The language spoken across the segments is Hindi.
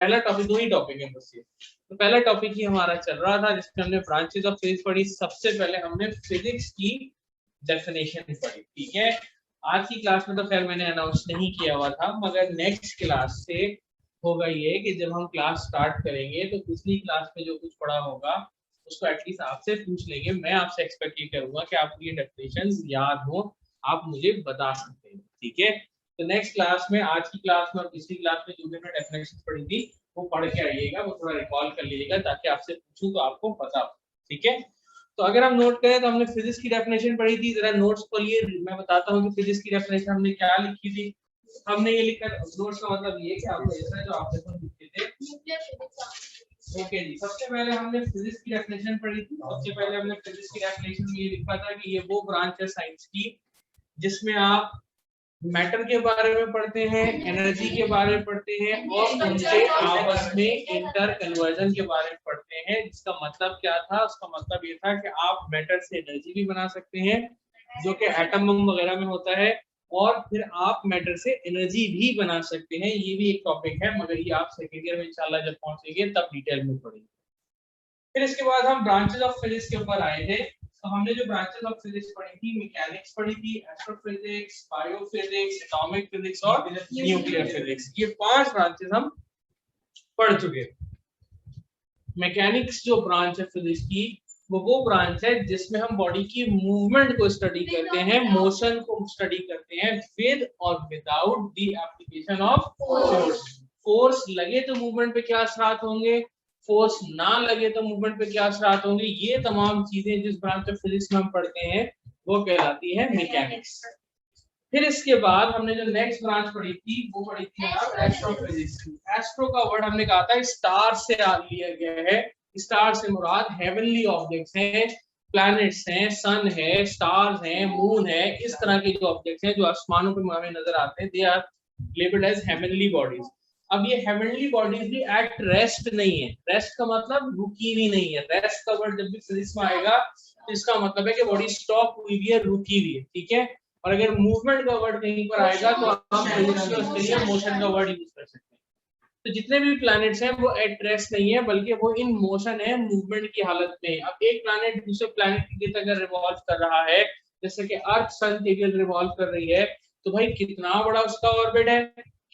पहला टॉपिक, दो ही टॉपिक है बस ये। तो पहला टॉपिक ही हमारा चल रहा था जिसमें हमने ब्रांचेस ऑफ फिजिक्स पढ़ी। सबसे पहले हमने फिजिक्स की डेफिनेशन पढ़ी, ठीक है। आज की क्लास में तो खैर मैंने अनाउंस नहीं किया हुआ था, मगर नेक्स्ट क्लास से होगा ये कि जब हम क्लास स्टार्ट करेंगे तो पिछली क्लास में जो कुछ पढ़ा होगा उसको एटलीस्ट आपसे पूछ लेंगे। मैं आपसे एक्सपेक्ट ये करूंगा कि आपको ये डेफिनेशंस याद हो, आप मुझे बता सकते हैं, ठीक है। तो नेक्स्ट क्लास में, आज की क्लास में और पिछली क्लास में जो भी हमने डेफिनेशन पढ़ी थी वो पढ़ के आइएगा, वो थोड़ा रिकॉल कर लीजिएगा ताकि आपसे पूछूं तो आपको पता हो, ठीक है। तो अगर हम नोट करें तो हमने फिजिक्स की डेफिनेशन पढ़ी थी, जरा नोट्स खोलिए। मैं बताता हूँ कि फिजिक्स की डेफिनेशन हमने क्या लिखी थी। हमने ये लिखा, नोट्स का मतलब ये कि आपको ऐसा जो आप देखो लिखे थे। ओके जी, सबसे पहले हमने फिजिक्स की डेफिनेशन पढ़ी थी। सबसे पहले हमने फिजिक्स की डेफिनेशन में ये लिखा था कि ये वो ब्रांच है साइंस की जिसमें आप मैटर के बारे में पढ़ते हैं, एनर्जी के बारे में पढ़ते हैं और उनके आपस में इंटर कन्वर्जन के बारे में पढ़ते हैं। जिसका मतलब क्या था? उसका मतलब ये था कि आप मैटर से एनर्जी भी बना सकते हैं जो कि एटम बम वगैरह में होता है, और फिर आप मैटर से एनर्जी भी बना सकते हैं। ये भी एक टॉपिक है, मगर ये आप सेकेंड ईयर में इंशाल्लाह जब पहुंचेंगे तब डिटेल में पढ़ेंगे। फिर इसके बाद हम ब्रांचेस ऑफ फिजिक्स के ऊपर आए थे। तो हमने जो ब्रांचेस ऑफ फिजिक्स पढ़ी थी, मैकेनिक्स पढ़ी थी, एस्ट्रोफिजिक्स, बायोफिजिक्स, एटॉमिक फिजिक्स और न्यूक्लियर फिजिक्स। ये 5 ब्रांचेस हम पढ़ चुके। मैकेनिक्स जो ब्रांच है फिजिक्स की, वो ब्रांच है जिसमें हम बॉडी की मूवमेंट को स्टडी करते हैं, मोशन को स्टडी करते हैं विद और without the application of force. Force लगे तो मूवमेंट पे क्या असरात होंगे, फोर्स ना लगे तो मूवमेंट पे क्या असरात होंगे, ये तमाम चीजें जिस ब्रांच ऑफ फिजिक्स में हम पढ़ते हैं वो कहलाती है मैकेनिक्स। फिर इसके बाद हमने जो नेक्स्ट ब्रांच पढ़ी थी वो पढ़ी थी एस्ट्रोफिजिक्स की। एस्ट्रो का वर्ड हमने कहा था स्टार से लिया गया है। स्टार से मुराद हेवनली ऑब्जेक्ट्स हैं, प्लैनेट्स हैं, सन है, स्टार्स हैं, मून है, इस तरह के जो ऑब्जेक्ट्स हैं जो आसमानों पे हमें नजर आते हैं, they are labelled as heavenly bodies. अब ये हेवनली बॉडीज भी एट रेस्ट नहीं है। रेस्ट का मतलब रुकी हुई नहीं है। रेस्ट का वर्ड जब भी फिजिक्स में आएगा तो इसका मतलब है कि बॉडी स्टॉप हुई हुई है, रुकी हुई है, ठीक है। और अगर मूवमेंट का वर्ड कहीं पर आएगा तो हम फिजिक्स में उसके लिए मोशन का वर्ड यूज कर सकते हैं। तो जितने भी प्लैनेट्स हैं वो एट रेस्ट नहीं है, बल्कि वो इन मोशन है, मूवमेंट की हालत में। अब एक प्लैनेट दूसरे प्लैनेट की तरफ अगर रिवॉल्व कर रहा है, जैसे कि अर्थ सन के लिए रिवॉल्व कर रही है, तो भाई कितना बड़ा उसका ऑर्बिट है,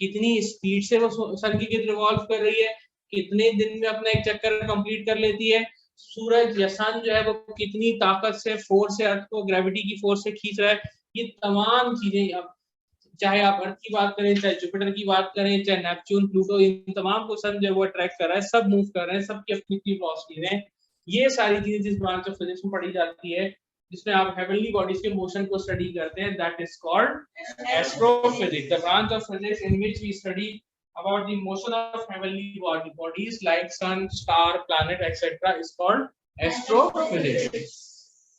कितनी स्पीड से वो सन की तरफ रिवॉल्व कर रही है, कितने दिन में अपना एक चक्कर कंप्लीट कर लेती है, सूरज या सन जो है वो कितनी ताकत से, फोर्स से अर्थ को ग्रेविटी की फोर्स से खींच रहा है। ये तमाम चीजें, अब चाहे आप अर्थ की बात करें, चाहे जुपिटर की बात करें, चाहे नेपच्यून, प्लूटो, इन तमाम को सन जो है वो अट्रैक्ट कर रहा है, सब मूव कर रहे हैं, सबकी अपनी अपनी वेलोसिटीज हैं। ये सारी चीजें जिस ब्रांच ऑफ फिजिक्स में पढ़ी जाती है, जिसमें आप हेवनली बॉडीज के मोशन को स्टडी करते हैं, that is called astrophysics. The branch of physics in which we study about the motion of heavenly bodies like sun, star, planet, etc. is called astrophysics.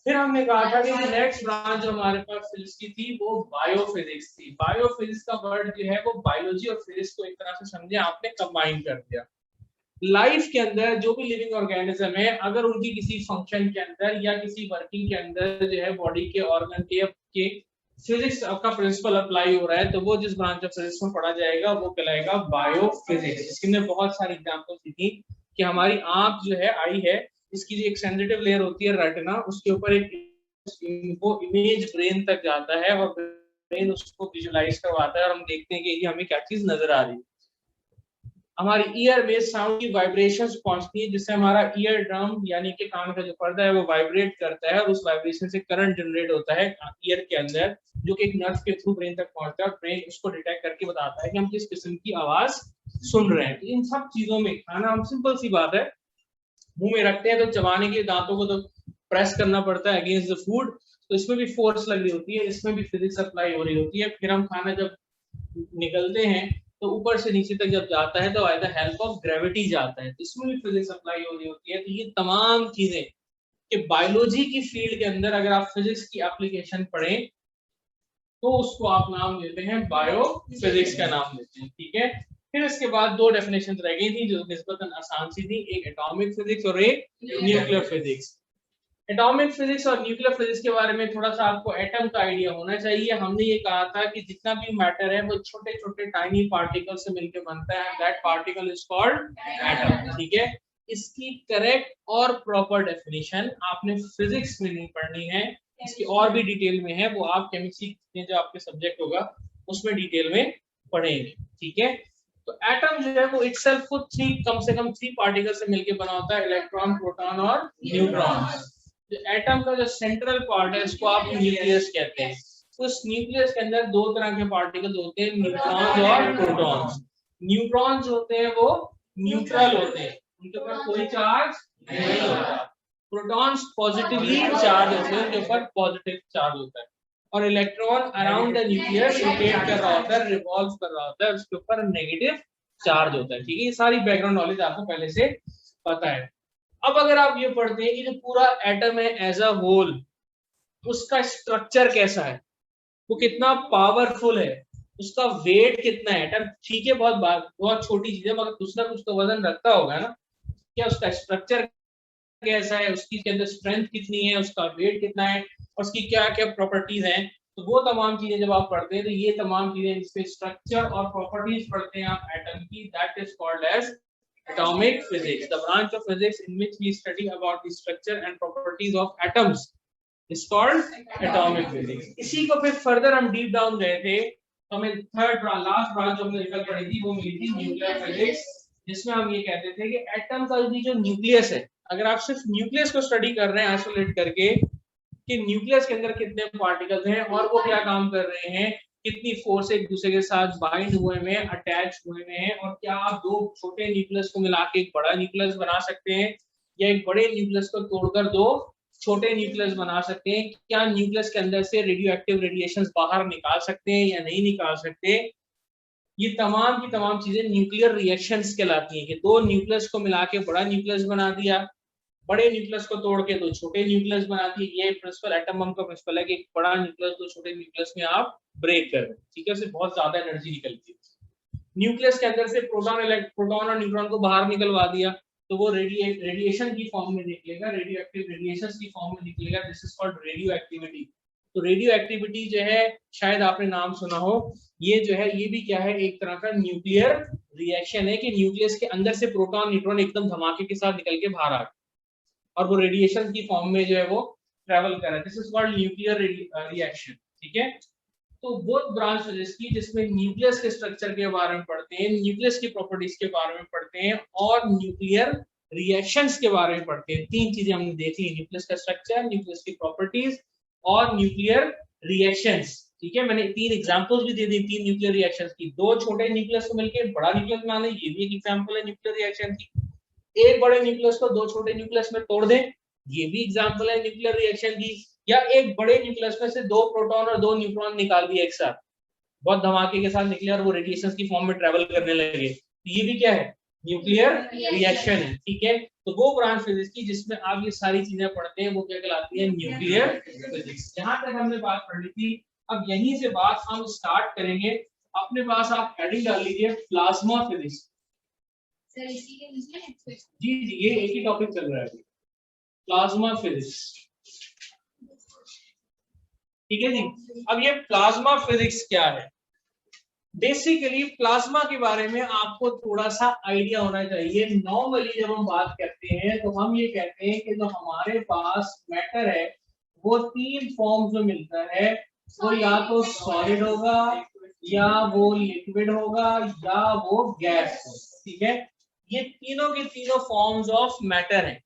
फिर हमने कहा था कि नेक्स्ट ब्रांच जो हमारे पास फिजिक्स की थी वो बायोफिजिक्स थी। बायोफिजिक्स का वर्ड जो है वो बायोलॉजी और फिजिक्स को एक तरह से समझे आपने कंबाइन कर दिया। लाइफ के अंदर जो भी लिविंग ऑर्गेनिज्म है, अगर उनकी किसी फंक्शन के अंदर या किसी वर्किंग के अंदर जो है बॉडी के ऑर्गन के फिजिक्स का प्रिंसिपल अप्लाई हो रहा है, तो वो जिस ब्रांच ऑफ फिजिक्स में पढ़ा जाएगा वो कहलाएगा बायोफिजिक्स। इसके अंदर बहुत सारी एग्जांपल्स थी कि हमारी आंख जो है, आई है, इसकी जो एक सेंसिटिव लेयर होती है रेटिना, उसके ऊपर एक वो इमेज ब्रेन तक जाता है और ब्रेन उसको विजुअलाइज करवाता है और हम देखते हैं कि ये हमें क्या चीज नजर आ रही है। हमारी ईयर में साउंड की वाइब्रेशंस पहुंचती है, जिससे हमारा ईयर ड्रम यानी कि कान का जो पर्दा है वो वाइब्रेट करता है और उस वाइब्रेशन से करंट जनरेट होता है ईयर के अंदर, जो कि एक नर्व के थ्रू ब्रेन तक पहुंचता है और ब्रेन उसको डिटेक्ट करके बताता है कि हम किस किस्म की आवाज सुन रहे हैं। तो इन सब चीजों में खाना, हम सिंपल सी बात है, मुंह में रखते हैं तो चबाने के दांतों को तो प्रेस करना पड़ता है अगेंस्ट द फूड, तो इसमें भी फोर्स लग रही होती है, इसमें भी फिजिक्स अप्लाई हो रही होती है। फिर हम खाना जब निकलते हैं तो ऊपर से नीचे तक जब जाता है तो by the help of gravity जाता है, तो इसमें भी फिजिक्स अप्लाई हो रही होती है। तो ये तमाम चीजें कि बायोलॉजी की फील्ड के अंदर अगर आप फिजिक्स की एप्लीकेशन पढ़ें तो उसको आप नाम देते हैं बायोफिजिक्स का नाम देते हैं, ठीक है। फिर इसके बाद दो डेफिनेशन रह गई थी जो निस्बतन आसान सी थी, एक एटॉमिक फिजिक्स और एक न्यूक्लियर फिजिक्स। एटॉमिक फिजिक्स और न्यूक्लियर फिजिक्स के बारे में थोड़ा सा आपको एटम का आइडिया होना चाहिए। हमने ये कहा था कि जितना भी मैटर है वो छोटे छोटे टाइनी पार्टिकल से मिलकर बनता है, that particle is called atom. ठीक है, इसकी करेक्ट और प्रॉपर डेफिनेशन आपने फिजिक्स में नहीं पढ़नी है, इसकी और भी डिटेल में है, वो आप केमिस्ट्री में जो आपके सब्जेक्ट होगा उसमें डिटेल में पढ़ेंगे। ठीक है, तो एटम जो है वो इटसेल्फ को कम से कम 3 पार्टिकल से मिलकर बना होता है, इलेक्ट्रॉन, प्रोटॉन और न्यूट्रॉन। जो एटम का जो सेंट्रल पार्ट है इसको आप न्यूक्लियस कहते हैं। उस न्यूक्लियस के अंदर 2 तरह के पार्टिकल होते हैं, न्यूट्रॉन्स और प्रोटॉन्स। न्यूट्रॉन्स होते हैं वो न्यूट्रल होते हैं, उनके ऊपर कोई चार्ज नहीं होता। प्रोटॉन्स पॉजिटिवली चार्ज होते हैं, उनके ऊपर पॉजिटिव चार्ज होता है। और electron around the nucleus rotate कर रहा होता है, रिवॉल्व कर रहा होता है, उसके ऊपर नेगेटिव चार्ज होता है। ठीक है, ये सारी बैकग्राउंड नॉलेज आपको पहले से पता है। अब अगर आप ये पढ़ते हैं कि जो पूरा एटम है एज अ होल, उसका स्ट्रक्चर कैसा है, वो कितना पावरफुल है, उसका वेट कितना है। एटम ठीक है, बहुत छोटी चीज है, मगर कुछ ना कुछ तो वजन रखता होगा ना। क्या उसका स्ट्रक्चर कैसा है, उसकी के अंदर स्ट्रेंथ कितनी है, उसका वेट कितना है, और उसकी क्या क्या प्रॉपर्टीज हैं, तो वो तमाम चीजें जब आप पढ़ते हैं तो ये तमाम चीजें जिसपे स्ट्रक्चर और प्रॉपर्टीज पढ़ते हैं आप एटम की, that is called as atomic physics. The branch of physics in which we study about the structure and properties of atoms is called atomic physics. इसी को फिर फर्दर हम डीप डाउन गए थे, तो हमें लास्ट ब्रांच जो निकल पड़ी थी वो मिली थी न्यूक्लियर फिजिक्स, जिसमें हम ये कहते थे कि एटम का जो न्यूक्लियस है, अगर आप सिर्फ न्यूक्लियस को स्टडी कर रहे हैं आइसोलेट करके कि न्यूक्लियस के अंदर कितने पार्टिकल्स हैं और वो क्या काम कर रहे हैं, कितनी फोर्स एक दूसरे के साथ बाइंड हुए में, अटैच हुए में है, और क्या आप 2 छोटे न्यूक्लियस को मिला के एक बड़ा न्यूक्लियस बना सकते हैं, या एक बड़े न्यूक्लियस को तोड़कर 2 छोटे न्यूक्लियस बना सकते हैं, क्या न्यूक्लियस के अंदर से रेडियो एक्टिव रेडिएशंस बाहर निकाल सकते हैं या नहीं निकाल सकते। ये तमाम की तमाम चीजें न्यूक्लियर रिएक्शंस कहलाती हैं कि 2 न्यूक्लियस को मिला के बड़ा न्यूक्लियस बना दिया, बड़े न्यूक्लियस को तोड़ के 2 छोटे न्यूक्लियस बनाती है। ये प्रिंसिपल एटम बम का प्रिंसिपल है कि एक बड़ा न्यूक्लियस 2 छोटे न्यूक्लियस में आप ब्रेक कर रहे हैं। ठीक है, उससे बहुत ज्यादा एनर्जी निकलती है। न्यूक्लियस के अंदर से प्रोटॉन और न्यूट्रॉन को बाहर निकलवा दिया तो वो रेडिएशन की फॉर्म में निकलेगा, रेडियो एक्टिव रेडिएशन की फॉर्म में निकलेगा। This is called radio activity. तो रेडियो एक्टिविटी जो है, शायद आपने नाम सुना हो, ये जो है ये भी क्या है, एक तरह का न्यूक्लियर रिएक्शन है कि न्यूक्लियस के अंदर से प्रोटॉन न्यूट्रॉन एकदम धमाके के साथ निकल के बाहर आ गए और वो रेडिएशन की फॉर्म में जो है वो ट्रेवल कर रहा है। This is called nuclear reaction. ठीक है, तो वो ब्रांच फिजिक्स की जिसमें न्यूक्लियस के स्ट्रक्चर के बारे में पढ़ते हैं, न्यूक्लियस की प्रॉपर्टीज के बारे में पढ़ते हैं और न्यूक्लियर रिएक्शंस के बारे में पढ़ते हैं। 3 चीजें हमने देखी, न्यूक्लियस का स्ट्रक्चर, न्यूक्लियस की प्रॉपर्टीज और न्यूक्लियर रिएक्शंस। ठीक है, मैंने 3 एग्जांपल्स भी दे दी 3 न्यूक्लियर रिएक्शंस की। 2 छोटे न्यूक्लियस को मिलकर बड़ा न्यूक्लियस बना लें, ये भी एक एग्जांपल है न्यूक्लियर रिएक्शन की। एक बड़े न्यूक्लियस को 2 छोटे न्यूक्लियस में तोड़ दें, ये भी एग्जांपल है न्यूक्लियर रिएक्शन की। या एक बड़े न्यूक्लियस में से 2 प्रोटॉन और 2 न्यूट्रॉन निकाल दिए एक साथ, बहुत धमाके के साथ निकले और वो रेडिएशंस की फॉर्म में ट्रेवल करने लगे, तो ये भी क्या है, न्यूक्लियर रिएक्शन है। ठीक है, तो वो ब्रांच फिजिक्स की जिसमें आप ये सारी चीजें पढ़ते हैं वो क्या कहलाती है, न्यूक्लियर फिजिक्स। यहाँ तक हमने बात पढ़ ली थी, अब यहीं से बात हम स्टार्ट करेंगे। अपने पास आप हेडिंग डाल लीजिए प्लाज्मा फिजिक्स। जी जी, ये एक ही टॉपिक चल रहा है अभी, प्लाज्मा फिजिक्स। ठीक है जी, अब ये प्लाज्मा फिजिक्स क्या है। बेसिकली प्लाज्मा के बारे में आपको थोड़ा सा आइडिया होना चाहिए। नॉर्मली जब हम बात करते हैं तो हम ये कहते हैं कि जो हमारे पास मैटर है वो 3 फॉर्म्स में मिलता है, वो या तो सॉलिड होगा, या वो लिक्विड होगा, या वो गैस होगा। ठीक है, ये तीनों के तीनों फॉर्म्स ऑफ मैटर हैं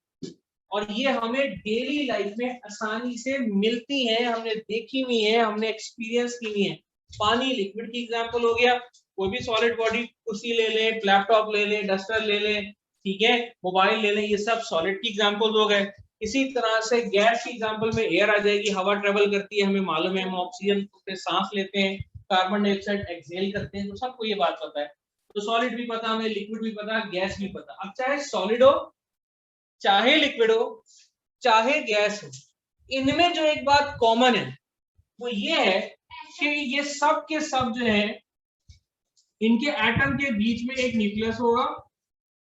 और ये हमें डेली लाइफ में आसानी से मिलती हैं, हमने देखी हुई है, हमने एक्सपीरियंस की हुई है। पानी लिक्विड की एग्जांपल हो गया, कोई भी सॉलिड बॉडी, कुर्सी ले ले, लैपटॉप ले ले, डस्टर ले ले, ठीक है, मोबाइल ले ले, ये सब सॉलिड की एग्जांपल हो गए। इसी तरह से गैस की एग्जांपल में एयर आ जाएगी, हवा ट्रेवल करती है, हमें मालूम है, हम ऑक्सीजन से सांस लेते हैं, कार्बन डाइऑक्साइड एक्सहेल करते हैं, तो सबको ये बात पता है। तो सॉलिड भी पता हमें, लिक्विड भी पता, गैस भी पता। अब चाहे सॉलिड हो, चाहे लिक्विड हो, चाहे गैस हो, इनमें जो एक बात कॉमन है वो ये है कि ये सब के सब जो है, इनके एटम के बीच में एक न्यूक्लियस होगा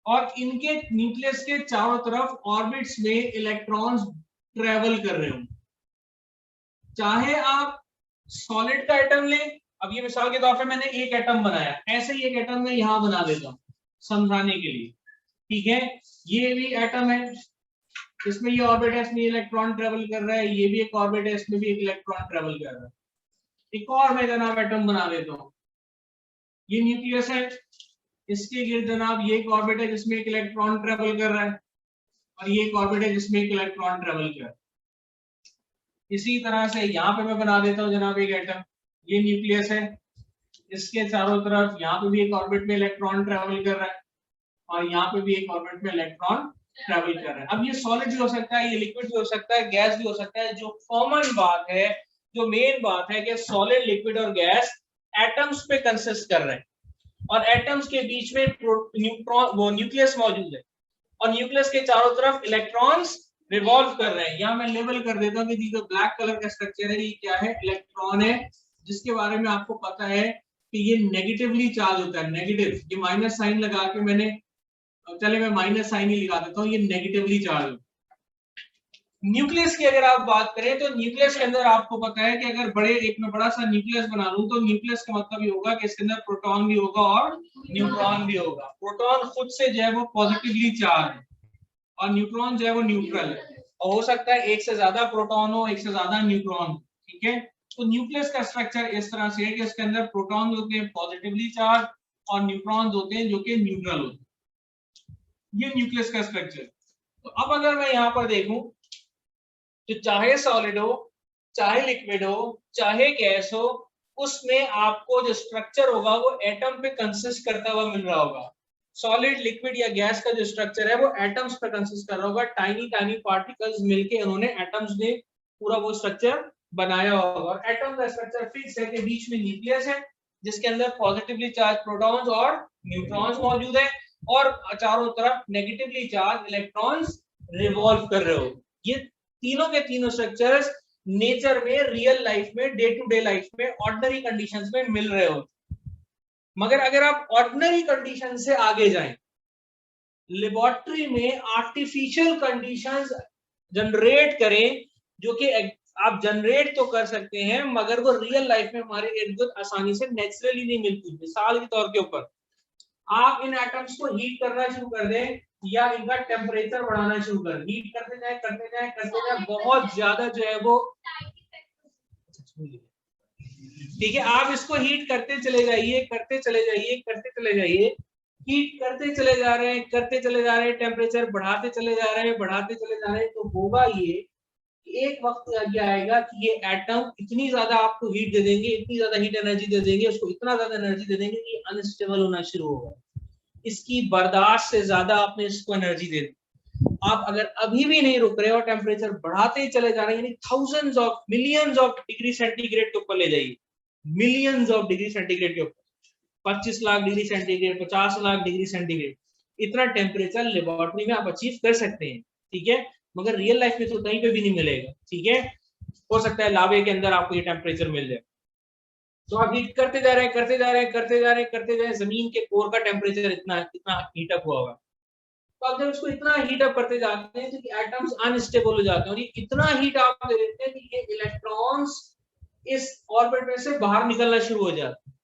और इनके न्यूक्लियस के चारों तरफ ऑर्बिट्स में इलेक्ट्रॉन्स ट्रेवल कर रहे हो। चाहे आप सॉलिड का एटम लें, अब ये मिसाल के तौर पे मैंने एक एटम बनाया, ऐसे ही एक एटम मैं यहां बना देता हूं समझाने के लिए, ठीक है। ये भी एटम है, इसमें ये ऑर्बिट है, इसमें इलेक्ट्रॉन ट्रेवल कर रहा है, ये भी एक ऑर्बिट है, इसमें भी एक इलेक्ट्रॉन ट्रेवल कर रहा है। एक और मैं जनाब एटम बना देता हूँ, ये न्यूक्लियस है, इसके गिर्द जनाब ये एक ऑर्बिट है जिसमें एक इलेक्ट्रॉन ट्रेवल कर रहा है, और ये एक ऑर्बिट है जिसमें एक इलेक्ट्रॉन ट्रेवल कर रहा है। इसी तरह से यहाँ पे मैं बना देता हूँ जनाब एक एटम, ये न्यूक्लियस है, इसके चारों तरफ यहाँ पे भी एक ऑर्बिट में इलेक्ट्रॉन ट्रेवल कर रहा है, और यहाँ पे भी एक ऑर्बिट में इलेक्ट्रॉन ट्रेवल कर रहा है। अब ये सॉलिड भी हो सकता है, ये लिक्विड भी हो सकता है, गैस भी हो सकता है। जो कॉमन बात है, जो मेन बात है कि सॉलिड, लिक्विड और गैस एटम्स पे कंसिस्ट कर रहे हैं, और एटम्स के बीच में न्यूट्रॉन वो न्यूक्लियस मौजूद है, और न्यूक्लियस के चारों तरफ इलेक्ट्रॉन्स रिवॉल्व कर रहे हैं। यहाँ मैं लेबल कर देता हूँ कि जो ब्लैक कलर का स्ट्रक्चर है ये क्या है, इलेक्ट्रॉन है, जिसके बारे में आपको पता है कि ये नेगेटिवली चार्ज होता है, नेगेटिव। ये माइनस साइन लगा के मैंने, चले मैं माइनस साइन ही लगा देता हूँ, ये नेगेटिवली चार्ज होता है। न्यूक्लियस की अगर आप बात करें तो न्यूक्लियस के अंदर आपको पता है कि अगर बड़े एक में बड़ा सा न्यूक्लियस बना लूं तो न्यूक्लियस का मतलब ये होगा कि इसके अंदर प्रोटॉन भी होगा और न्यूट्रॉन भी होगा। प्रोटॉन खुद से जो है वो पॉजिटिवली चार्ज है, और न्यूट्रॉन जो है वो न्यूट्रल है, और हो सकता है एक से ज्यादा प्रोटॉन हो, एक से ज्यादा न्यूट्रॉन हो, ठीक है। तो न्यूक्लियस का स्ट्रक्चर इस तरह से है कि इसके अंदर प्रोटॉन होते हैं पॉजिटिवली चार्ज, और न्यूट्रॉन होते हैं जो कि न्यूट्रल होते हैं। ये न्यूक्लियस का स्ट्रक्चर। तो अब अगर मैं यहाँ पर देखूं तो चाहे सॉलिड हो, चाहे लिक्विड हो, चाहे गैस हो, उसमें आपको जो स्ट्रक्चर होगा वो एटम पे कंसिस्ट करता हुआ मिल रहा होगा। सॉलिड, लिक्विड या गैस का जो स्ट्रक्चर है वो एटम्स पे कंसिस्ट कर रहा होगा। टाइनी टाइनी पार्टिकल्स मिलके उन्होंने एटम्स ने पूरा वो स्ट्रक्चर बनाया होगा। एटम का स्ट्रक्चर फिक्स है कि बीच में न्यूक्लियस है जिसके अंदर पॉजिटिवली चार्ज प्रोटॉन्स और न्यूट्रॉन्स मौजूद है, और चारों तरफ नेगेटिवली चार्ज इलेक्ट्रॉन्स रिवॉल्व कर रहे हो। ये तीनों के तीनों स्ट्रक्चर्स नेचर में, रियल लाइफ में, डे टू डे लाइफ में, ऑर्डिनरी कंडीशंस में मिल रहे हो। मगर अगर आप ऑर्डिनरी कंडीशन से आगे जाएं, लेबोरेटरी में आर्टिफिशियल कंडीशंस जनरेट करें, जो कि आप जनरेट तो कर सकते हैं मगर वो रियल लाइफ में हमारे इर्द गिर्द आसानी से नेचुरली नहीं मिलती। मिसाल के तौर के ऊपर आप इन एटम्स को हीट करना शुरू कर दें या इनका टेम्परेचर बढ़ाना शुरू कर, हीट करते जाए करते जाए करते जाए, बहुत ज्यादा जो है वो, ठीक है, आप इसको हीट करते चले जाइए, करते चले जाइए, करते चले जाइए, हीट करते चले जा रहे हैं, करते चले जा रहे हैं, टेम्परेचर बढ़ाते चले जा रहे हैं, बढ़ाते चले जा रहे हैं, तो होगा ये एक वक्त ये आएगा कि ये एटम इतनी ज्यादा आपको हीट दे देंगे, इतनी ज्यादा हीट एनर्जी दे देंगे, उसको इतना ज्यादा एनर्जी दे देंगे कि अनस्टेबल होना शुरू होगा। इसकी बर्दाश्त से ज्यादा आपने इसको एनर्जी दे दी। आप अगर अभी भी नहीं रुक रहे और टेम्परेचर बढ़ाते ही चले जा रहे हैं, यानी thousands of millions of degree centigrade के ऊपर ले जाइए, मिलियंस ऑफ डिग्री सेंटीग्रेड के ऊपर, 25 lakh degree centigrade, 50 lakh degree centigrade, इतना टेम्परेचर लेबोरेटरी में आप अचीव कर सकते हैं, ठीक है, मगर रियल लाइफ में तो कहीं पे भी नहीं मिलेगा, ठीक है। हो सकता है लावे के अंदर आपको ये टेम्परेचर मिल जाए। तो आप हीट करते जा रहे हैं, करते जा रहे हैं, करते जा रहे हैं, करते जा रहे हैं, जमीन के कोर का टेम्परेचर इतना इतना हीटअप हुआ होगा। तो आप जब इसको इतना हीट अप करते जाते हैं तो एटम्स अनस्टेबल हो जाते हैं, और ये इतना हीट आप दे देते हैं कि ये इलेक्ट्रॉन्स इस ऑर्बिट में से बाहर निकलना शुरू हो जाते हैं,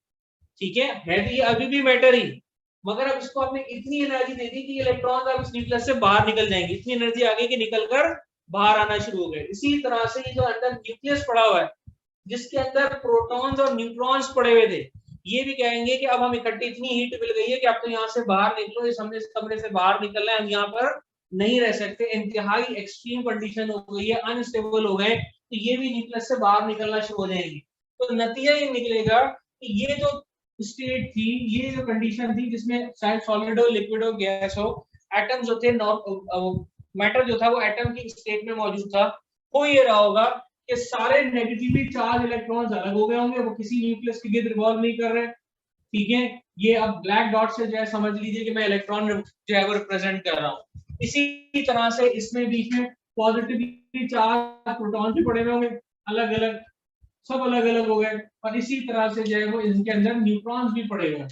ठीक है तो ये अभी भी मैटर ही, मगर अब इसको आपने इतनी एनर्जी दे दी कि इलेक्ट्रॉन्स अब इस न्यूक्लियस से बाहर निकल जाएंगे, इतनी एनर्जी आ गई कि निकलकर बाहर आना शुरू हो गए। इसी तरह से ये जो अंदर न्यूक्लियस पड़ा हुआ है जिसके अंदर प्रोटॉन्स और न्यूट्रॉन्स पड़े हुए थे, ये भी कहेंगे कि अब हम इकट्ठी इतनी हीट मिल गई है कि अब तो यहाँ से बाहर निकलो, इस हमने इस कमरे से बाहर निकलना है, हम यहाँ पर नहीं रह सकते, इंतहाई एक्सट्रीम कंडीशन हो गई है, अनस्टेबल हो गए, तो ये भी न्यूक्लियस से बाहर निकलना शुरू हो जाएंगे। तो नतीजा ये निकलेगा कि ये जो स्टेट थी, ये जो कंडीशन थी जिसमें चाहे सॉलिड हो, लिक्विड हो, गैस हो, एटम जो थे, मैटर जो था वो एटम की स्टेट में मौजूद था, हो ये रहा होगा कि सारे नेगेटिवली चार्ज इलेक्ट्रॉन्स अलग हो गए होंगे, वो किसी न्यूक्लियस के गिर्द रिवॉल्व नहीं कर रहे, ठीक है। ये अब ब्लैक डॉट से जो है समझ लीजिए कि मैं इलेक्ट्रॉन जो है वो रिप्रेजेंट कर रहा हूँ। इसी तरह से इसमें बीच में पॉजिटिवली चार्ज प्रोटॉन भी पड़े हुए होंगे, अलग अलग, सब अलग अलग हो गए, और इसी तरह से जो है वो इनके अंदर न्यूट्रॉन्स भी पड़े हुए।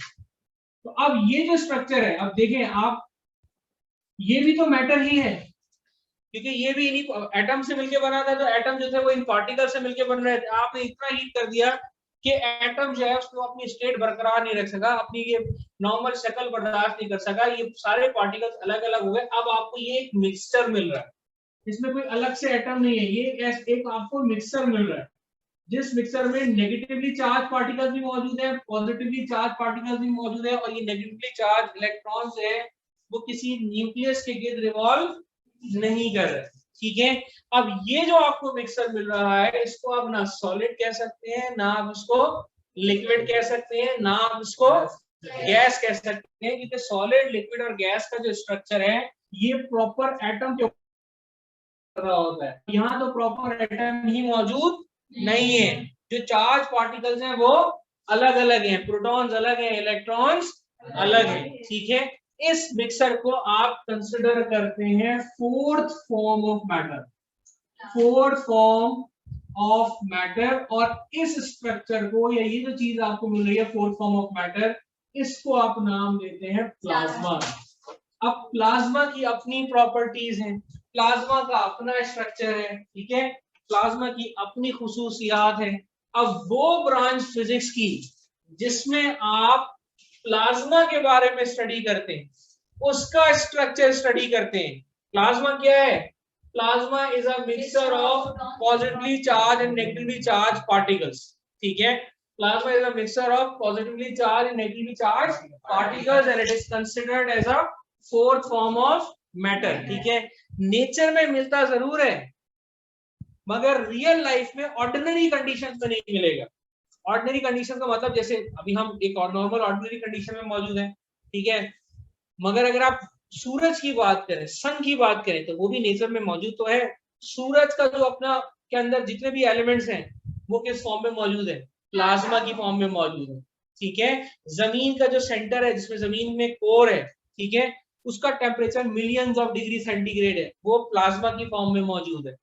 तो अब ये जो स्ट्रक्चर है, अब देखें आप, ये भी तो मैटर ही है, क्योंकि ये भी इन्हीं एटम से मिलकर बना था, तो एटम जो थे वो इन पार्टिकल से मिलकर बन रहे थे। आपने इतना हीट कर दिया कि एटम जो है उसको अपनी स्टेट बरकरार नहीं रख सका, अपनी ये नॉर्मल शक्ल बर्दाश्त नहीं कर सका, ये सारे पार्टिकल्स अलग अलग हुए। अब आपको ये एक मिक्सचर मिल रहा है, इसमें कोई अलग से एटम नहीं है, ये एक आपको मिक्सचर मिल रहा है, जिस मिक्सचर में नेगेटिवली चार्ज पार्टिकल्स भी मौजूद है, पॉजिटिवली चार्ज पार्टिकल्स भी मौजूद है, और ये नेगेटिवली चार्ज इलेक्ट्रॉन्स है वो किसी न्यूक्लियस के गिर्द रिवॉल्व नहीं कर रहे। ठीक है, अब ये जो आपको मिक्सचर मिल रहा है, इसको आप ना सॉलिड कह सकते हैं, ना आप उसको लिक्विड कह सकते हैं, ना आप उसको गैस कह सकते हैं, क्योंकि सॉलिड, लिक्विड और गैस का जो स्ट्रक्चर है ये प्रॉपर एटम के रहा होता है। यहाँ तो प्रॉपर एटम ही मौजूद नहीं है, जो चार्ज पार्टिकल्स हैं वो अलग अलग हैं, प्रोटॉन्स अलग हैं, इलेक्ट्रॉन्स अलग हैं। ठीक है, इस मिक्सर को आप कंसिडर करते हैं fourth form of matter, fourth form of matter. और इस स्ट्रक्चर को, या ये जो चीज आपको मिल रही है फोर्थ फॉर्म ऑफ मैटर, इसको आप नाम देते हैं प्लाज्मा। अब प्लाज्मा की अपनी प्रॉपर्टीज हैं, प्लाज्मा का अपना स्ट्रक्चर है, ठीक है, प्लाज्मा की अपनी खुसूसियात है। अब वो ब्रांच फिजिक्स की जिसमें आप प्लाज्मा के बारे में स्टडी करते हैं, उसका स्ट्रक्चर स्टडी करते हैं। प्लाज्मा क्या है? Plasma is a mixture of positively charge and negatively charge particles. ठीक है, plasma is a mixture of positively charged and negatively charged particles and it is considered as a fourth form of matter। ठीक है, नेचर में मिलता जरूर है मगर रियल लाइफ में ऑर्डिनरी कंडीशंस में नहीं मिलेगा। ऑर्डिनरी कंडीशन का मतलब जैसे अभी हम एक और नॉर्मल ऑर्डिनरी कंडीशन में मौजूद हैं, ठीक है, मगर अगर आप सूरज की बात करें, सन की बात करें, तो वो भी नेचर में मौजूद तो है। सूरज का जो अपना के अंदर जितने भी एलिमेंट्स हैं वो किस फॉर्म में मौजूद है? प्लाज्मा की फॉर्म में मौजूद है। ठीक है, जमीन का जो सेंटर है, जिसमें जमीन में कोर है, ठीक है, उसका temperature millions of degree centigrade है, वो प्लाज्मा की फॉर्म में मौजूद है।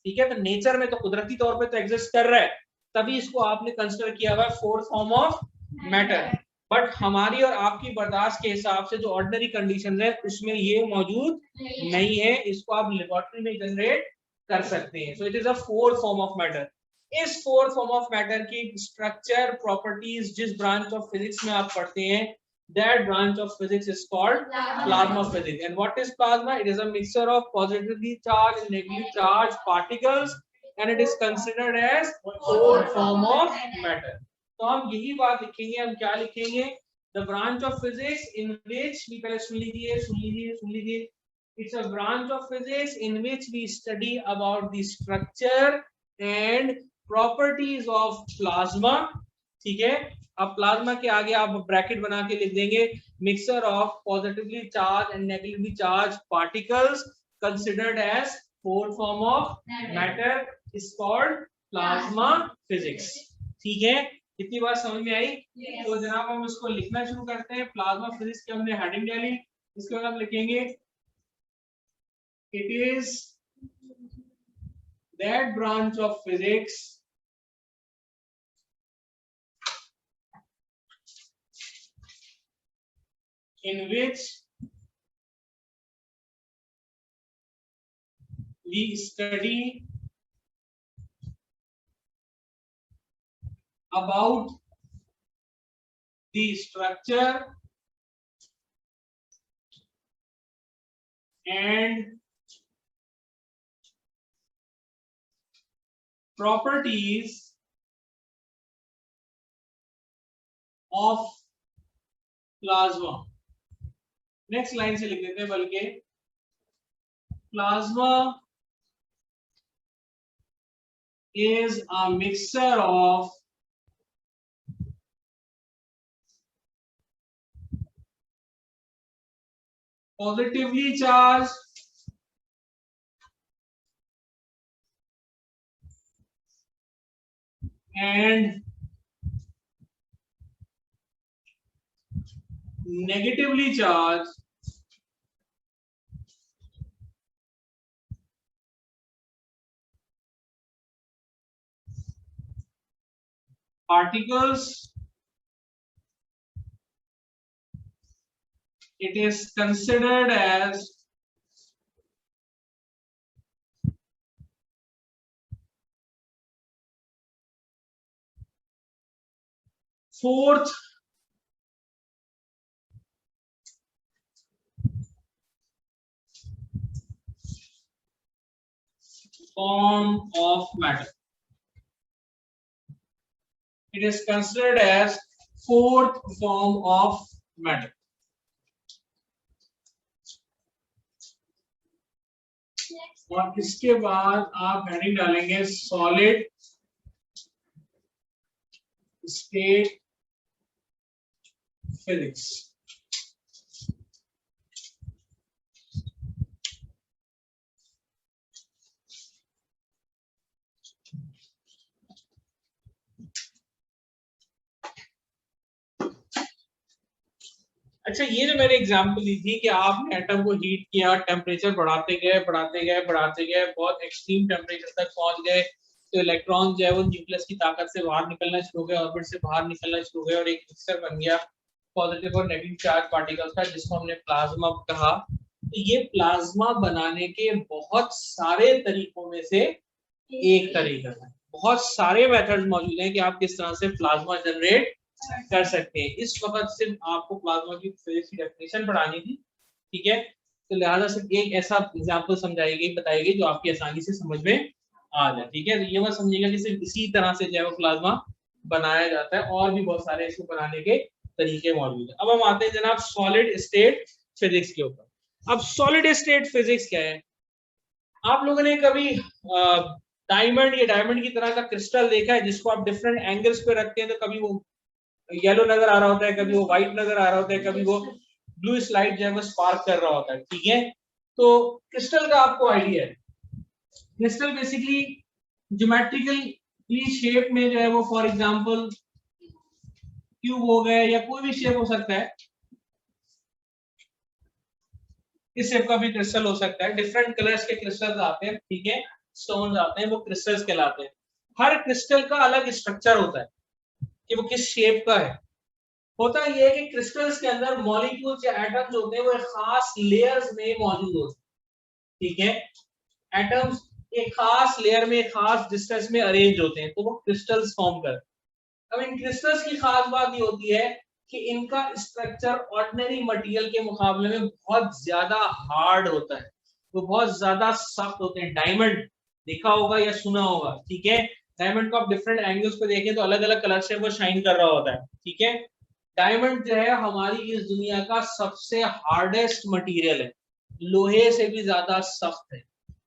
ठीक है, तो नेचर में तो कुदरती तौर पे तो एग्जिस्ट कर रहा है, तभी इसको आपने कंसिडर किया हुआ fourth form of matter. But हमारी और आपकी बर्दाश्त के हिसाब से जो ऑर्डिनरी कंडीशन है उसमें ये मौजूद नहीं है, इसको आप लेबोरेटरी में जनरेट कर सकते हैं। So it is a fourth form of matter. इस फोर्थ फॉर्म ऑफ मैटर की स्ट्रक्चर, प्रॉपर्टीज जिस ब्रांच ऑफ फिजिक्स में आप पढ़ते हैं, that branch of physics is called plasma physics। And what is plasma? It is a mixture of positively charged and negatively charged particles and it is considered as fourth form of matter। तो हम यही बात लिखेंगे, हम क्या लिखेंगे? The branch of physics in which we पहले सुन लीजिए it's a branch of physics in which we study about the structure and properties of plasma। ठीक है, अब प्लाज्मा के आगे आप ब्रैकेट बना के लिख देंगे mixture of positively charge and negatively charge particles considered as fourth form of matter is called plasma physics. ठीक है, कितनी बात समझ में आई? तो जनाब हम इसको लिखना शुरू करते हैं। प्लाज्मा फिजिक्स की हमने हेडिंग डाली, इसके बाद हम लिखेंगे it is that branch of physics in which we study about the structure and properties of plasma। Next line से लिख देते हैं, बल्कि plasma is a mixture of positively charged and negatively charged particles। It is considered as fourth form of matter. It is considered as fourth form of matter. और इसके बाद आप हेडिंग डालेंगे सॉलिड स्टेट फिजिक्स। अच्छा, ये जो मैंने एग्जांपल दी थी कि आपने एटम को हीट किया, टेम्परेचर बढ़ाते गए बढ़ाते गए बढ़ाते गए, बहुत एक्सट्रीम टेम्परेचर तक पहुंच गए, तो इलेक्ट्रॉन जो है वो न्यूक्लियस की ताकत से बाहर निकलना शुरू हो गए, ऑर्बिट से बाहर निकलना शुरू हो गए और एक मिक्सचर बन गया पॉजिटिव और नेगेटिव चार्ज पार्टिकल्स का, जिसको हमने प्लाज्मा कहा। तो ये प्लाज्मा बनाने के बहुत सारे तरीकों में से एक तरीका है। बहुत सारे मेथड्स मौजूद हैं कि आप किस तरह से प्लाज्मा जनरेट कर सकते हैं। इस वक्त सिर्फ आपको प्लाज्मा की फिजिक्स की डेफिनेशन पढ़ानी थी, ठीक है, तो लिहाजा सिर्फ एक ऐसा एग्जांपल समझाई गई बताई गई जो आपकी आसानी से समझ में आ जाए, ठीक है। तो ये मत समझिएगा कि सिर्फ इसी तरह से जो है वो प्लाज्मा बनाया जाता है, और भी बहुत सारे इसको बनाने के तरीके मौजूद है। अब हम आते हैं जनाब सॉलिड स्टेट फिजिक्स के ऊपर। अब सॉलिड स्टेट फिजिक्स क्या है? आप लोगों ने कभी डायमंड या डायमंड की तरह का क्रिस्टल देखा है जिसको आप डिफरेंट एंगल्स पे रखते हैं, तो कभी वो येलो नजर आ रहा होता है, कभी वो व्हाइट नजर आ रहा होता है, कभी वो ब्लू लाइट जो है वो स्पार्क कर रहा होता है, ठीक है। तो क्रिस्टल का आपको आइडिया है, क्रिस्टल बेसिकली ज्योमेट्रिकली शेप में जो है वो, फॉर एग्जांपल क्यूब हो गए या कोई भी शेप हो सकता है, इस शेप का भी क्रिस्टल हो सकता है। डिफरेंट कलर्स के क्रिस्टल्स आते हैं, ठीक है, स्टोन्स आते हैं, वो क्रिस्टल्स कहलाते हैं। हर क्रिस्टल का अलग स्ट्रक्चर होता है कि वो किस शेप का है। होता यह है कि क्रिस्टल्स के अंदर मॉलिक्यूल्स या एटम्स होते हैं वो एक खास लेयर्स में मौजूद होते हैं, ठीक है। एटम्स एक खास लेयर में खास डिस्टेंस में अरेंज होते हैं, तो वो क्रिस्टल्स फॉर्म करते हैं। अब इन क्रिस्टल्स की खास बात ये होती है कि इनका स्ट्रक्चर ऑर्डिनरी मटेरियल के मुकाबले में बहुत ज्यादा हार्ड होता है, वो बहुत ज्यादा सख्त होते हैं। डायमंड देखा होगा या सुना होगा, ठीक है। डायमंड को आप डिफरेंट एंगल्स पे देखें तो अलग अलग कलर से वो शाइन कर रहा होता है, ठीक है। डायमंड जो है हमारी इस दुनिया का सबसे हार्डेस्ट मटेरियल है, लोहे से भी ज्यादा सख्त है।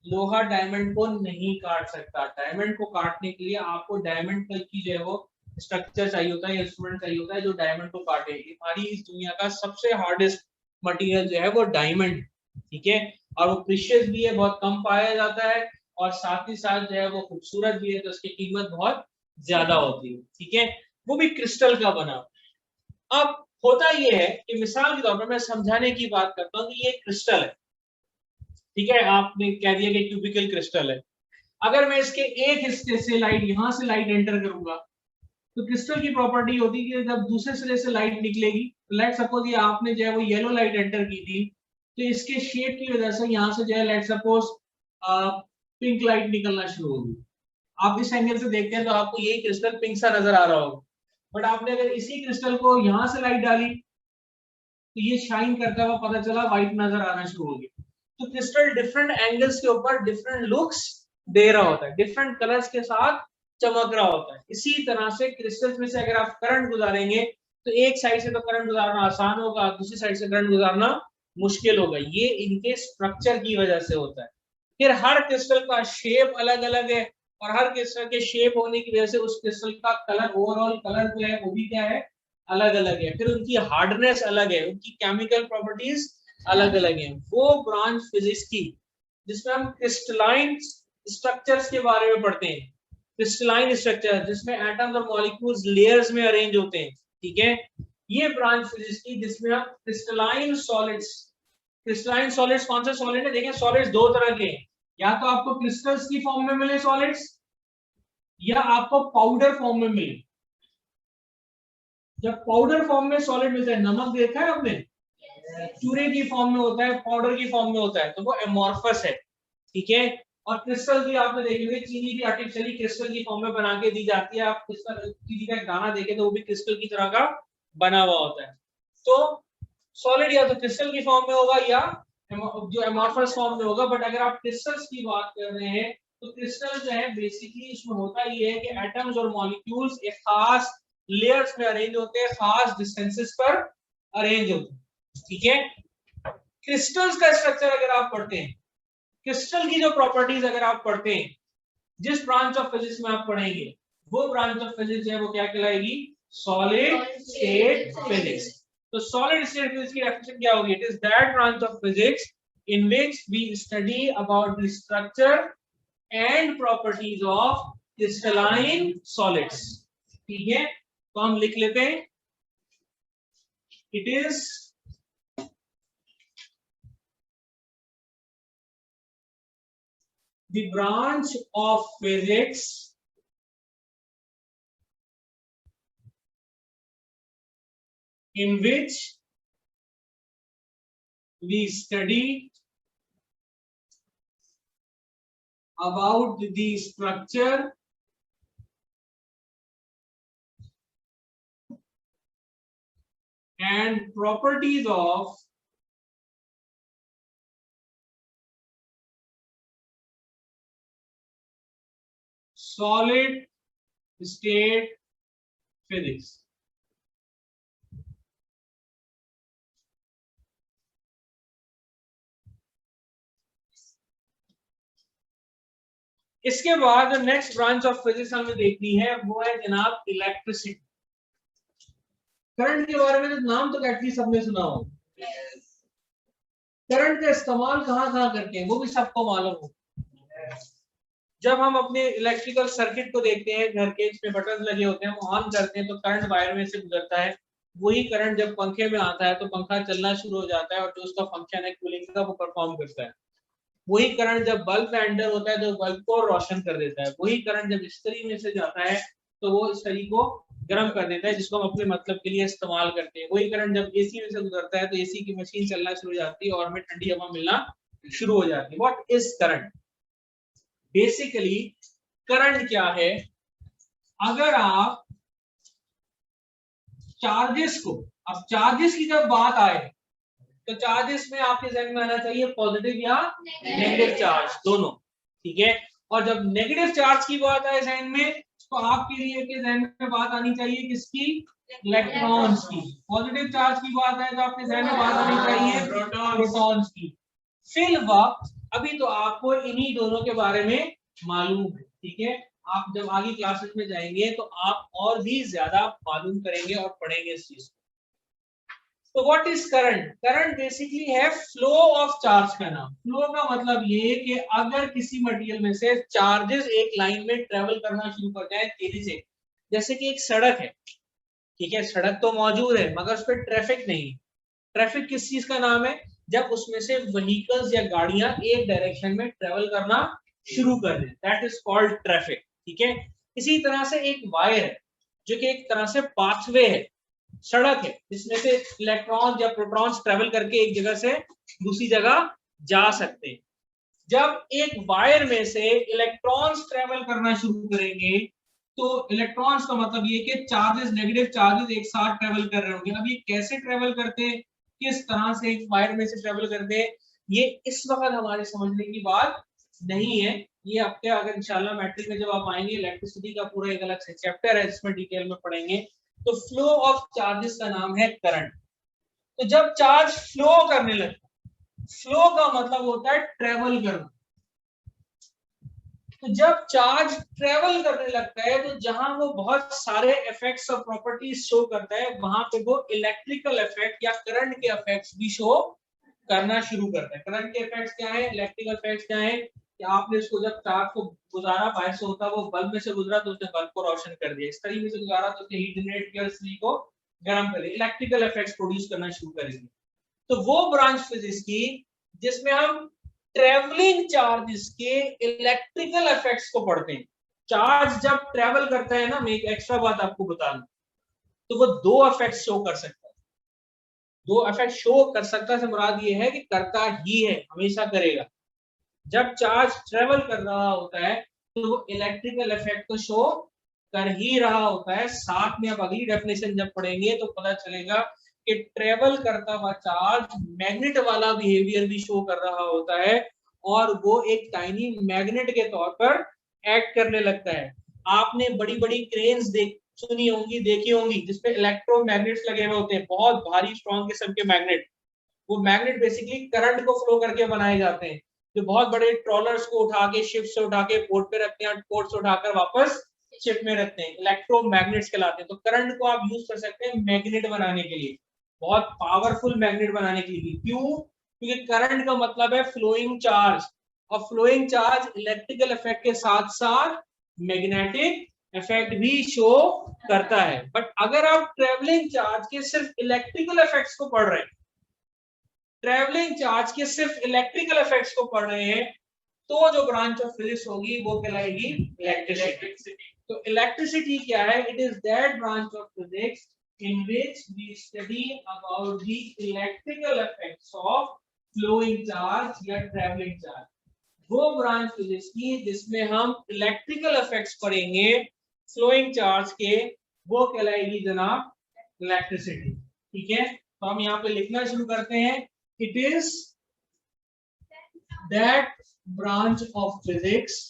लोहा डायमंड को नहीं काट सकता। डायमंड को काटने के लिए आपको डायमंड की जो है वो स्ट्रक्चर चाहिए होता है, इंस्ट्रूमेंट चाहिए होता है जो डायमंड को काटे। हमारी इस दुनिया का सबसे हार्डेस्ट मटेरियल जो है वो डायमंड, ठीक है। और वो प्रीशियस भी है, बहुत कम पाया जाता है, और साथ ही साथ जो है वो खूबसूरत भी है, तो उसकी कीमत बहुत ज्यादा होती है, ठीक है। वो भी क्रिस्टल का बना। अब होता यह है कि मिसाल के तौर पर मैं समझाने की बात करता हूँ कि ये क्रिस्टल है, ठीक है, आपने कह दिया कि क्यूबिकल क्रिस्टल है। अगर मैं इसके एक हिस्से से लाइट, यहां से लाइट एंटर करूंगा, तो क्रिस्टल की प्रॉपर्टी होती है कि जब दूसरे सिरे से लाइट निकलेगी, तो लेट सपोज ये आपने जो है वो येलो लाइट एंटर की थी, तो इसके शेप की वजह से यहाँ से जो है लेट सपोज पिंक लाइट निकलना शुरू होगी। आप इस एंगल से देखते हैं तो आपको ये क्रिस्टल पिंक सा नजर आ रहा होगा, बट आपने अगर इसी क्रिस्टल को यहाँ से लाइट डाली तो ये शाइन करता हुआ पता चला व्हाइट नजर आना शुरू हो गया। तो क्रिस्टल डिफरेंट एंगल्स के ऊपर डिफरेंट लुक्स दे रहा होता है, डिफरेंट कलर्स के साथ चमक रहा होता है। इसी तरह से क्रिस्टल्स में से अगर आप करंट गुजारेंगे तो एक साइड से तो करंट गुजारना आसान होगा, दूसरी साइड से करंट गुजारना मुश्किल होगा। ये इनके स्ट्रक्चर की वजह से होता है। फिर हर क्रिस्टल का शेप अलग अलग है, और हर क्रिस्टल के शेप होने की वजह से उस क्रिस्टल का कलर, ओवरऑल कलर जो है वो भी क्या है, अलग अलग है। फिर उनकी हार्डनेस अलग है, उनकी केमिकल प्रॉपर्टीज अलग अलग है। वो ब्रांच फिजिक्स की जिसमें हम क्रिस्टलाइन स्ट्रक्चर्स के बारे में पढ़ते हैं, क्रिस्टलाइन स्ट्रक्चर जिसमें एटम्स और मॉलिक्यूल्स लेयर्स में अरेंज होते हैं, ठीक है। ये ब्रांच फिजिक्स की जिसमें हम क्रिस्टलाइन सॉलिड्स, क्रिस्टलाइन सॉलिड्स कौन से सॉलिड है? देखें, सॉलिड्स दो तरह के, या तो आपको क्रिस्टल्स की फॉर्म में मिले सॉलिड्स, या आपको पाउडर फॉर्म में मिले। जब पाउडर फॉर्म में सॉलिड मिलता है, नमक देखा है आपने, चूरे की फॉर्म में होता है, पाउडर की फॉर्म में होता है, तो वो एमॉर्फस है, ठीक है। और क्रिस्टल भी आपने देखे होंगे, चीनी भी आर्टिफिशियली क्रिस्टल की फॉर्म में बना के दी जाती है। आप क्रिस्टल चीनी का एक दाना देखें तो वो भी क्रिस्टल की तरह का बना हुआ होता है। तो सॉलिड या तो क्रिस्टल की फॉर्म में होगा या जो एमॉर्फस फॉर्म में होगा। बट अगर आप क्रिस्टल्स की बात कर रहे हैं तो क्रिस्टल जो है बेसिकली इसमें होता ये है कि एटम्स और मॉलिक्यूल्स एक खास लेयर्स में अरेंज होते हैं, खास डिस्टेंसेस पर अरेंज होते हैं। ठीक है, क्रिस्टल्स का स्ट्रक्चर अगर आप पढ़ते हैं, क्रिस्टल की जो प्रॉपर्टीज अगर आप पढ़ते हैं, जिस ब्रांच ऑफ फिजिक्स में आप पढ़ेंगे वो ब्रांच ऑफ फिजिक्स है वो क्या कहलाएगी? Solid state physics. तो सॉलिड स्टेट फिजिक्स की डेफिनेशन क्या होगी? It is that branch of physics in which we study about the structure and properties of crystalline solids. ठीक है, तो हम लिख लेते हैं, it is the branch of physics in which we study about the structure and properties of solid state physics। इसके बाद नेक्स्ट ब्रांच ऑफ फिजिक्स हमें देखनी है वो है जनाब इलेक्ट्रिसिटी। करंट के बारे में तो नाम तो एटलीस्ट सबने सुना हो। करंट का इस्तेमाल कहाँ कहाँ करते हैं वो भी सबको मालूम हो। जब हम अपने इलेक्ट्रिकल सर्किट को देखते हैं, घर के इसमें बटन लगे होते हैं, हम ऑन करते हैं तो करंट वायर में से गुजरता है। वही करंट जब पंखे में आता है तो पंखा चलना शुरू हो जाता है और जो उसका फंक्शन है कूलिंग का वो परफॉर्म करता है। वही करंट जब बल्ब में एंटर होता है तो बल्ब को रोशन कर देता है। वही करंट जब इस्त्री में से जाता है तो वो इस्त्री को गर्म कर देता है, जिसको हम अपने मतलब के लिए इस्तेमाल करते हैं। वही करंट जब एसी में से गुजरता है तो एसी की मशीन चलना शुरू हो जाती है और हमें ठंडी हवा मिलना शुरू हो जाती है। What is current? Basically current क्या है? अगर आप चार्जेस को, अब चार्जेस की जब बात आए तो चार्जेस में आपके जहन में आना चाहिए पॉजिटिव या नेगेटिव चार्ज, दोनों। ठीक है, और जब नेगेटिव चार्ज की बात आए जहन में तो आपके लिए के जहन में बात आनी चाहिए किसकी? इलेक्ट्रॉन्स की। पॉजिटिव चार्ज की बात है तो आपके जहन में बात आनी चाहिए प्रोटॉन्स की। फिल वक्त अभी तो आपको इन्हीं दोनों के बारे में मालूम है। ठीक है, आप जब आगे क्लासेस में जाएंगे तो आप और भी ज्यादा मालूम करेंगे और पढ़ेंगे इस चीज को। तो what is current? Current basically है फ्लो ऑफ चार्ज का नाम। फ्लो का मतलब ये कि अगर किसी मटेरियल में से चार्जेस एक लाइन में ट्रेवल करना शुरू कर जाए तेजी से, जैसे कि एक सड़क है, ठीक है, सड़क तो मौजूद है मगर उस पर ट्रैफिक नहीं। ट्रैफिक किस चीज का नाम है? जब उसमें से व्हीकल्स या गाड़ियां एक डायरेक्शन में ट्रेवल करना शुरू कर दें, दैट इज कॉल्ड ट्रैफिक। ठीक है, इसी तरह से एक वायर है जो कि एक तरह से पाथवे है, सड़क है जिसमें से इलेक्ट्रॉन्स या प्रोटॉन्स ट्रेवल करके एक जगह से दूसरी जगह जा सकते हैं। जब एक वायर में से इलेक्ट्रॉन्स ट्रेवल करना शुरू करेंगे तो इलेक्ट्रॉन्स का मतलब ये कि चार्जेस, नेगेटिव चार्जेस एक साथ ट्रेवल कर रहे होंगे। अब ये कैसे ट्रेवल करते हैं, किस तरह से एक वायर में से ट्रेवल करते हैं, ये इस वक्त हमारे समझने की बात नहीं है। ये आपके अगर इंशाल्लाह मैट्रिक में जब आप आएंगे इलेक्ट्रिसिटी का पूरा एक अलग से चैप्टर है जिसमें डिटेल में पढ़ेंगे। तो फ्लो ऑफ चार्जेस का नाम है करंट। तो जब चार्ज फ्लो करने लगता है, फ्लो का मतलब होता है ट्रेवल करना। तो जब चार्ज ट्रेवल करने लगता है तो जहां वो बहुत सारे इफेक्ट्स और प्रॉपर्टीज शो करता है वहां पे वो इलेक्ट्रिकल इफेक्ट या करंट के इफेक्ट्स भी शो करना शुरू करता है। करंट के इफेक्ट्स क्या है, इलेक्ट्रिकल इफेक्ट्स क्या है? कि आपने इसको जब चार्ज को गुजारा, बाहर से होता वो बल्ब में से गुजरा तो उसने बल्ब को रोशन कर दिया, इस तरीके से गुजारा तो उसने हीट जनरेट किया, स्त्री को गर्म कर दिया, इलेक्ट्रिकल इफेक्ट्स प्रोड्यूस करना शुरू करेंगे। तो वो ब्रांच फिजिक्स की जिसमें हम ट्रेवलिंग चार्जेस के इलेक्ट्रिकल इफेक्ट्स को पढ़ते हैं। चार्ज जब ट्रेवल करता है ना, मैं एक एक्स्ट्रा बात आपको बता दूं, तो वो दो इफेक्ट शो कर सकता है। दो इफेक्ट शो कर सकता है से मुराद ये है कि करता ही है, हमेशा करेगा। जब चार्ज ट्रेवल कर रहा होता है तो वो इलेक्ट्रिकल इफेक्ट तो शो कर ही रहा होता है। साथ में अब अगली डेफिनेशन जब पढ़ेंगे तो पता चलेगा कि ट्रेवल करता हुआ चार्ज मैग्नेट वाला बिहेवियर भी शो कर रहा होता है और वो एक टाइनी मैग्नेट के तौर पर एक्ट करने लगता है। आपने बड़ी बड़ी क्रेन्स सुनी होंगी, देखी होंगी, जिसपे इलेक्ट्रोमैग्नेट्स लगे हुए होते हैं, बहुत भारी स्ट्रॉन्ग किस्म के मैग्नेट। वो मैग्नेट बेसिकली करंट को फ्लो करके बनाए जाते हैं, जो बहुत बड़े ट्रॉलर्स को उठा के शिप से उठा के पोर्ट पे रखते हैं, पोर्ट से उठाकर वापस शिप में रखते हैं, इलेक्ट्रोमैग्नेट्स कहलाते हैं। तो करंट को आप यूज कर सकते हैं मैग्नेट बनाने के लिए, बहुत पावरफुल मैग्नेट बनाने के लिए। क्यों? क्योंकि करंट का मतलब है फ्लोइंग चार्ज, और फ्लोइंग चार्ज इलेक्ट्रिकल इफेक्ट के साथ साथ मैग्नेटिक इफेक्ट भी शो करता है। बट अगर आप ट्रेवलिंग चार्ज के सिर्फ इलेक्ट्रिकल इफेक्ट्स को पढ़ रहे हैं, ट्रेवलिंग चार्ज के सिर्फ इलेक्ट्रिकल इफेक्ट्स को पढ़ रहे हैं, तो जो ब्रांच ऑफ फिजिक्स होगी वो कहलाएगी इलेक्ट्रिसिटी। तो इलेक्ट्रिसिटी क्या है? It is that branch of physics in which we study about the electrical effects of flowing charge या traveling charge। वो ब्रांच फिजिक्स की जिसमें हम इलेक्ट्रिकल इफेक्ट्स पढ़ेंगे फ्लोइंग चार्ज के, वो कहलाएगी जनाब इलेक्ट्रिसिटी। ठीक है, तो हम यहाँ पे लिखना शुरू करते हैं। It is that branch of physics,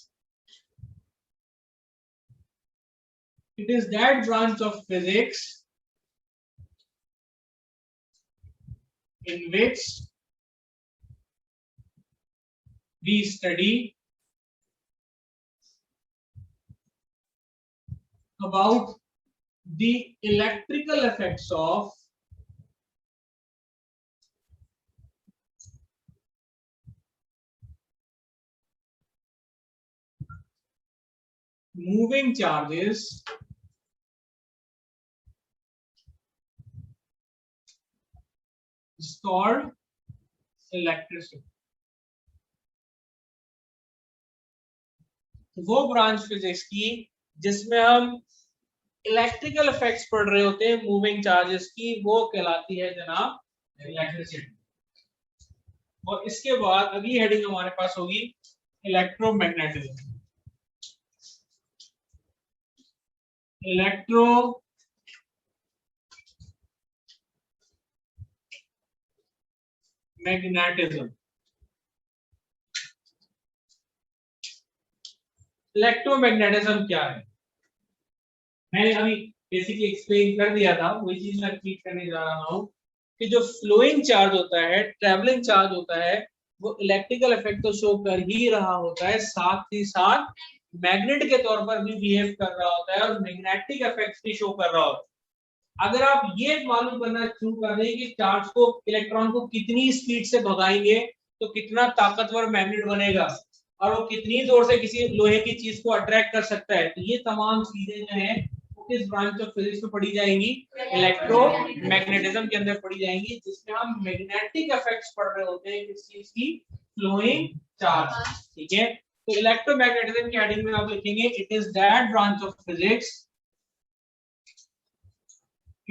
it is that branch of physics in which we study about the electrical effects of moving charges is called electricity। वो ब्रांच फिजिक्स की जिसमें हम इलेक्ट्रिकल इफेक्ट्स पढ़ रहे होते हैं मूविंग चार्जेस की, वो कहलाती है जनाब इलेक्ट्रिसिटी। और इसके बाद अगली हेडिंग हमारे पास होगी इलेक्ट्रोमैग्नेटिज्म। मैग्नेटिज्म। इलेक्ट्रोमैग्नेटिज्म क्या है? मैंने अभी बेसिकली एक्सप्लेन कर दिया था, वही चीज मैं रिपीट करने जा रहा हूँ कि जो फ्लोइंग चार्ज होता है, ट्रैवलिंग चार्ज होता है, वो इलेक्ट्रिकल इफेक्ट तो शो कर ही रहा होता है, साथ ही साथ मैग्नेट के तौर पर भी बिहेव कर रहा होता है और मैग्नेटिक इफेक्ट्स भी शो कर रहा होता है। अगर आप ये मालूम करना शुरू कर दें कि चार्ज को, इलेक्ट्रॉन को कितनी स्पीड से भगाएंगे तो कितना ताकतवर मैग्नेट बनेगा और वो कितनी जोर से किसी लोहे की चीज को अट्रैक्ट कर सकता है, तो ये तमाम चीजें जो है किस ब्रांच ऑफ फिजिक्स में पढ़ी जाएंगी? इलेक्ट्रोमैग्नेटिज्म के अंदर पढ़ी जाएंगी, जिसमें हम मैग्नेटिक इफेक्ट्स पढ़ रहे होते हैं किस चीज की? Flowing charge. ठीक है, तो इलेक्ट्रोमैग्नेटिज्म की हेडिंग में आप लिखेंगे it is that branch of physics,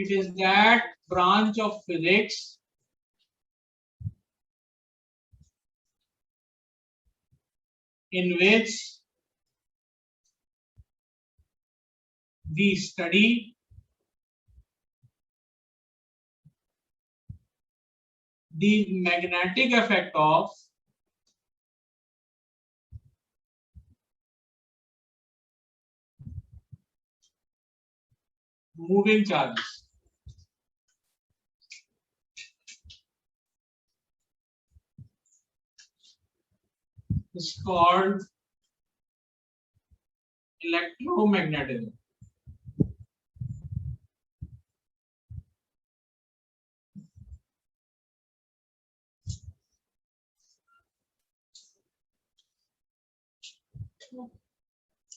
it is that branch of physics in which we study the magnetic effect of moving charges। Is called electromagnetism।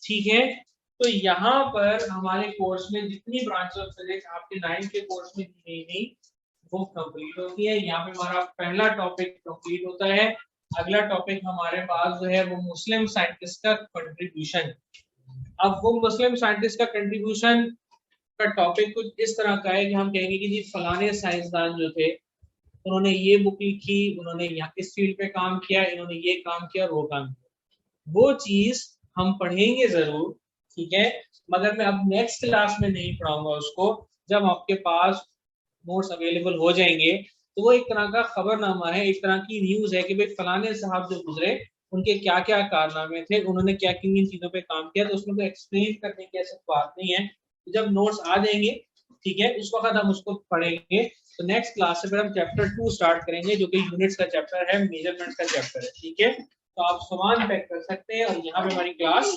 ठीक है, तो यहाँ पर हमारे कोर्स में जितनी ब्रांच ऑफ फिजिक्स आपके 9th के कोर्स में दी गई थी वो कंप्लीट होती है। यहाँ पे हमारा पहला टॉपिक कंप्लीट होता है। अगला टॉपिक हमारे पास जो है वो मुस्लिम साइंटिस्ट का कंट्रीब्यूशन। अब वो मुस्लिम साइंटिस्ट का कंट्रीब्यूशन का टॉपिक कुछ इस तरह का है कि हम कहेंगे कि जी फलाने साइंसदान जो थे उन्होंने ये बुक लिखी, उन्होंने यहाँ इस फील्ड पे काम किया, इन्होंने ये काम किया और वो काम किया, वो चीज हम पढ़ेंगे जरूर, ठीक है, मगर मैं अब नेक्स्ट क्लास में नहीं पढ़ाऊंगा उसको। जब आपके पास नोट्स अवेलेबल हो जाएंगे तो वो एक तरह का खबरनामा है, एक तरह की न्यूज है कि भाई फलाने साहब जो गुजरे उनके क्या क्या कारनामे थे, उन्होंने क्या किन किन चीजों पे काम किया, तो उसमें कोई एक्सप्लेन करने की ऐसी बात नहीं है। तो जब नोट्स आ जाएंगे, ठीक है, उस वक्त हम उसको पढ़ेंगे। तो नेक्स्ट क्लास से फिर हम चैप्टर 2 स्टार्ट करेंगे जो कि यूनिट्स का चैप्टर है, मेजरमेंट्स का चैप्टर है, ठीक है। तो आप सामान पैक कर सकते हैं और यहाँ पे हमारी क्लास